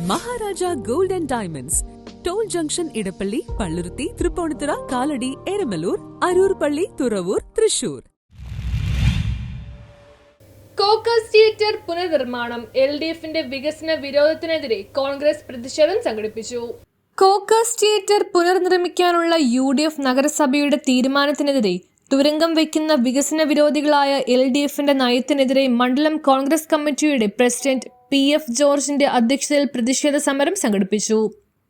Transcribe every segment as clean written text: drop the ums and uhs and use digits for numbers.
Maharaja gold and diamonds, toll junction, Edappally, Palluruthy, Tripunithura, Kalady, Eramalloor, Aroor Palli, Thuravoor, Thrissur. Caucus theatre പുനർനിർമ്മാണം. LDFന്റെ വികസന വിരോധത്തിനെതിരെ കോൺഗ്രസ് പ്രതിഷേധം സംഘടിപ്പിച്ചു. കോക്കസ് തിയേറ്റർ പുനർനിർമ്മിക്കാനുള്ള UDF നഗരസഭയുടെ തീരുമാനത്തിനെതിരെ തുരങ്കം വയ്ക്കുന്ന വികസന വിരോധികളായ LDFന്റെ നയത്തിനെതിരെ മണ്ഡലം കോൺഗ്രസ് കമ്മിറ്റിയുടെ പ്രസിഡന്റ് PF ജോർജിന്റെ അധ്യക്ഷതയിൽ പ്രതിഷേധ സമരം സംഘടിപ്പിച്ചു.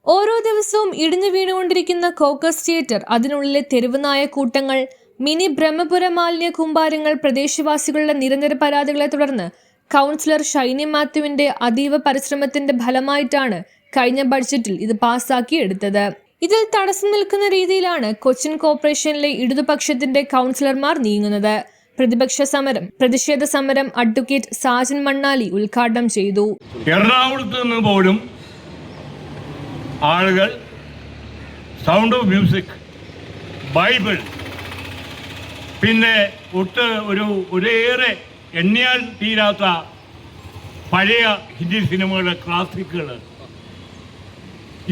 ഓരോ ദിവസവും ഇടിഞ്ഞു വീണുകൊണ്ടിരിക്കുന്ന കോക്കസ് തിയേറ്റർ, അതിനുള്ളിലെ തെരുവുനായ കൂട്ടങ്ങൾ, മിനി ബ്രഹ്മപുര മാലിന്യ കൂമ്പാരങ്ങൾ, പ്രദേശവാസികളുടെ നിരന്തര പരാതികളെ തുടർന്ന് കൗൺസിലർ ഷൈനി മാത്യുവിന്റെ അതീവ പരിശ്രമത്തിന്റെ ഫലമായിട്ടാണ് കഴിഞ്ഞ ബഡ്ജറ്റിൽ ഇത് പാസാക്കി എടുത്തത്. ഇതിൽ തടസ്സം നിൽക്കുന്ന രീതിയിലാണ് കൊച്ചിൻ കോർപ്പറേഷനിലെ ഇടതുപക്ഷത്തിന്റെ കൗൺസിലർമാർ നീങ്ങുന്നത്. പ്രതിഷേധ സമരം അഡ്വക്കേറ്റ് സാജൻ മണ്ണാലി ഉദ്ഘാടനം ചെയ്തു. എറണാകുളത്ത് നിന്ന് പോലും ആളുകൾ സൗണ്ട് ഓഫ് മ്യൂസിക്, ബൈബിൾ, പിന്നെ ഒരേറെ എണ്ണിയാൽ തീരാത്ത പഴയ ഹിന്ദി സിനിമകളുടെ ക്ലാസിക്കുകൾ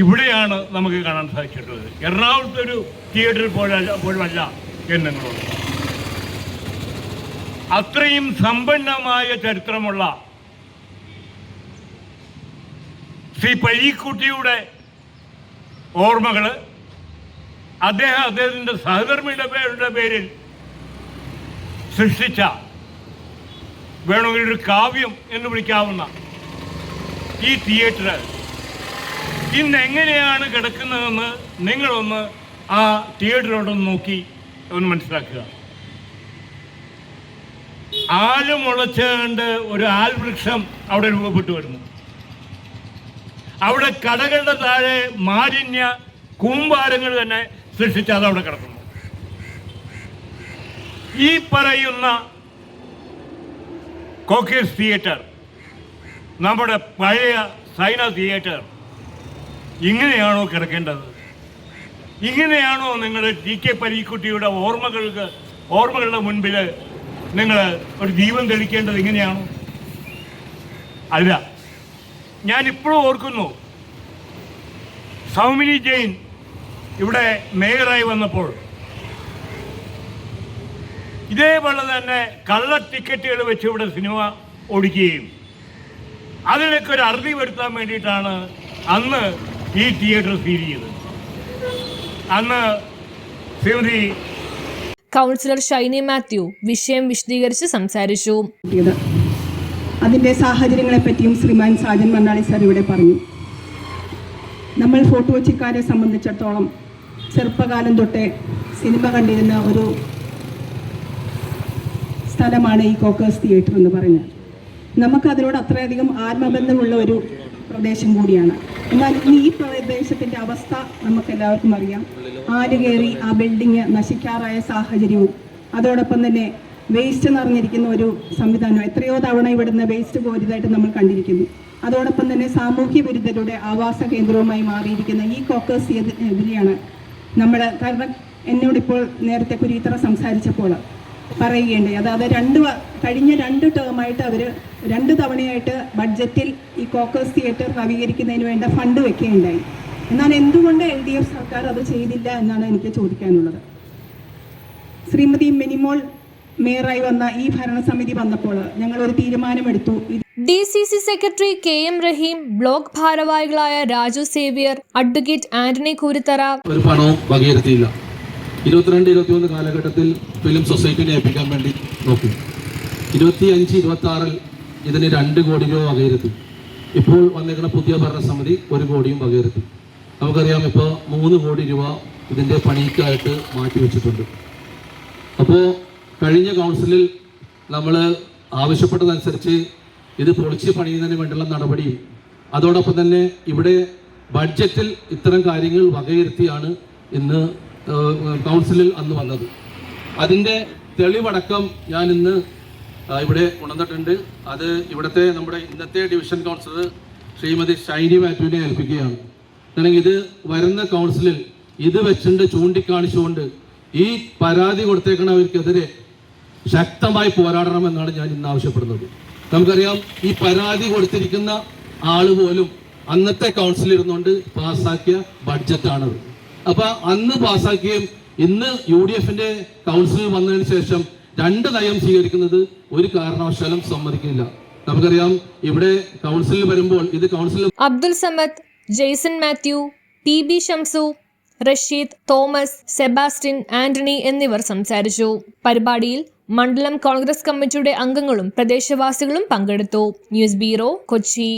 ഇവിടെയാണ് നമുക്ക് കാണാൻ സാധിച്ചിട്ടുള്ളത്. എറണാകുളത്തൊരു തിയേറ്ററിൽ പോലുമല്ല എന്നുള്ളത്. അത്രയും സമ്പന്നമായ ചരിത്രമുള്ള ശ്രീ പരീക്കുട്ടിയുടെ ഓർമ്മകൾ അദ്ദേഹത്തിന്റെ സഹധർമ്മിയുടെ പേരിൽ സൃഷ്ടിച്ച, വേണമെങ്കിൽ ഒരു കാവ്യം എന്ന് വിളിക്കാവുന്ന ഈ തിയേറ്റർ ഇന്ന് എങ്ങനെയാണ് കിടക്കുന്നതെന്ന് നിങ്ങളൊന്ന് ആ തിയേറ്ററിലോട്ടൊന്ന് നോക്കി ഒന്ന് മനസ്സിലാക്കുക. ആല് മുളച്ചുകൊണ്ട് ഒരു ആൽവൃക്ഷം അവിടെ രൂപപ്പെട്ടു വരുന്നു. അവിടെ കടകളുടെ താഴെ മാലിന്യ കൂമ്പാരങ്ങൾ തന്നെ സൃഷ്ടിച്ച് അതവിടെ കിടക്കുന്നു. ഈ പറയുന്ന കോക്കസ് തിയേറ്റർ, നമ്മുടെ പഴയ സൈന തിയേറ്റർ ഇങ്ങനെയാണോ കിടക്കേണ്ടത്? ഇങ്ങനെയാണോ നിങ്ങൾ TK പരീക്കുട്ടിയുടെ ഓർമ്മകളുടെ മുൻപിൽ നിങ്ങൾ ഒരു ജീവൻ തെളിക്കേണ്ടത്? ഇങ്ങനെയാണോ? അല്ല. ഞാനിപ്പോഴും ഓർക്കുന്നു, സൗമിനി ജെയിൻ ഇവിടെ മേയറായി വന്നപ്പോൾ ഇതേപോലെ തന്നെ കള്ള ടിക്കറ്റുകൾ വെച്ച് ഇവിടെ സിനിമ ഓടിക്കുകയും അതിനൊക്കെ ഒരു അറുതി വരുത്താൻ വേണ്ടിയിട്ടാണ് അന്ന് ഈ തിയേറ്റർ സീൽ ചെയ്തത്. അന്ന് ശ്രീമതി കൗൺസിലർ ഷൈനി മാത്യു വിഷയം വിശദീകരിച്ച് സംസാരിച്ചു. അതിൻ്റെ സാഹചര്യങ്ങളെ പറ്റിയും ശ്രീമാൻ സാജൻ മണ്ണാളി സാർ ഇവിടെ പറഞ്ഞു. നമ്മൾ ഫോർട്ട് കൊച്ചിക്കാരെ സംബന്ധിച്ചിടത്തോളം ചെറുപ്പകാലം തൊട്ടേ സിനിമ കണ്ടിരുന്ന ഒരു സ്ഥലമാണ് ഈ കോക്കസ് തിയേറ്റർ എന്ന് പറഞ്ഞാൽ. നമുക്കതിനോട് അത്രയധികം ആത്മബന്ധമുള്ള ഒരു പ്രദേശം കൂടിയാണ്. എന്നാൽ ഈ പ്രദേശത്തിൻ്റെ അവസ്ഥ നമുക്കെല്ലാവർക്കും അറിയാം. ആര് കയറി ആ ബിൽഡിങ് നശിക്കാറായ സാഹചര്യവും, അതോടൊപ്പം തന്നെ വേസ്റ്റ് നിറഞ്ഞിരിക്കുന്ന ഒരു സംവിധാനം, എത്രയോ തവണ ഇവിടുന്ന് വേസ്റ്റ് കോരിയതായിട്ട് നമ്മൾ കണ്ടിരിക്കുന്നു. അതോടൊപ്പം തന്നെ സാമൂഹ്യ വിരുദ്ധരുടെ ആവാസ കേന്ദ്രവുമായി മാറിയിരിക്കുന്ന ഈ കോക്കസ് എതിരെയാണ് നമ്മൾ. കാരണം എന്നോടിപ്പോൾ നേരത്തെ കുരീത്തറ സംസാരിച്ചപ്പോൾ പറയുകയുണ്ടായി, അതായത് കഴിഞ്ഞ 2 ടേമായിട്ട് അവർ 2 തവണയായിട്ട് ബഡ്ജറ്റിൽ ഈ കോക്കസ് തിയേറ്റർ നവീകരിക്കുന്നതിന് വേണ്ട ഫണ്ട് വെക്കുകയുണ്ടായി. എന്നാൽ എന്തുകൊണ്ട് LDF സർക്കാർ അത് ചെയ്തില്ല എന്നാണ് എനിക്ക് ചോദിക്കാനുള്ളത്. ശ്രീമതി മിനിമോൾ മേയറായി വന്ന ഈ ഭരണസമിതി വന്നപ്പോൾ ഞങ്ങൾ ഒരു തീരുമാനമെടുത്തു. DCC സെക്രട്ടറി KM റഹീം, ബ്ലോക്ക് ഭാരവാഹികളായ രാജു സേവ്യർ, അഡ്വക്കേറ്റ് ആന്റണി കൂരിത്തറ ഒരു പണവും വകയിരുത്തിയില്ല. 22-23 കാലഘട്ടത്തിൽ ഫിലിം സൊസൈറ്റിനെ ഏൽപ്പിക്കാൻ വേണ്ടി നോക്കി. 25-26 ഇതിന് 2 കോടി രൂപ വകയിരുത്തി. ഇപ്പോൾ വന്നിരിക്കുന്ന പുതിയ ഭരണസമിതി 1 കോടിയും വകയിരുത്തി. നമുക്കറിയാം, ഇപ്പോൾ 3 കോടി രൂപ ഇതിൻ്റെ പണിക്കായിട്ട് മാറ്റിവെച്ചിട്ടുണ്ട്. അപ്പോൾ കഴിഞ്ഞ കൗൺസിലിൽ നമ്മൾ ആവശ്യപ്പെട്ടതനുസരിച്ച് ഇത് പൊളിച്ച് പണിയുന്നതിന് വേണ്ടിയുള്ള നടപടിയും, അതോടൊപ്പം തന്നെ ഇവിടെ ബഡ്ജറ്റിൽ ഇത്തരം കാര്യങ്ങൾ വകയിരുത്തിയാണ് ഇന്ന് കൗൺസിലിൽ അന്ന് വന്നത്. അതിൻ്റെ തെളിവടക്കം ഞാൻ ഇന്ന് ഇവിടെ ഉണർന്നിട്ടുണ്ട്. അത് ഇവിടുത്തെ നമ്മുടെ ഇന്നത്തെ ഡിവിഷൻ കൗൺസിലർ ശ്രീമതി ഷൈനി മാത്യുവിനെ ഏൽപ്പിക്കുകയാണ്. അല്ലെങ്കിൽ ഇത് വരുന്ന കൗൺസിലിൽ ഇത് വെച്ചുകൊണ്ട് ചൂണ്ടിക്കാണിച്ചുകൊണ്ട് ഈ പരാതി കൊടുത്തേക്കണവർക്കെതിരെ ശക്തമായി പോരാടണമെന്നാണ് ഞാൻ ഇന്ന് ആവശ്യപ്പെടുന്നത്. നമുക്കറിയാം, ഈ പരാതി കൊടുത്തിരിക്കുന്ന ആൾ പോലും അന്നത്തെ കൗൺസിൽ ഇരുന്നുകൊണ്ട് പാസ്സാക്കിയ ബഡ്ജറ്റാണത്. അപ്പൊ അന്ന് പാസ്സാക്കിയും ഇന്ന് UDFന്റെ കൗൺസിൽ വന്നതിന് ശേഷം 2 നയം സ്വീകരിക്കുന്നത് ഒരു കാരണവശാലും സമ്മതിക്കില്ല. നമുക്കറിയാം ഇവിടെ കൗൺസിലിൽ വരുമ്പോൾ ഇത് കൗൺസിൽ അബ്ദുൽ സമദ്, ജെയ്സൺ മാത്യു, TB ഷംസു, റഷീദ്, തോമസ്, സെബാസ്റ്റ്യൻ, ആന്റണി എന്നിവർ സംസാരിച്ചു. പരിപാടിയിൽ മണ്ഡലം കോൺഗ്രസ് കമ്മിറ്റിയുടെ അംഗങ്ങളും പ്രദേശവാസികളും പങ്കെടുത്തു. News bureau, Kochi.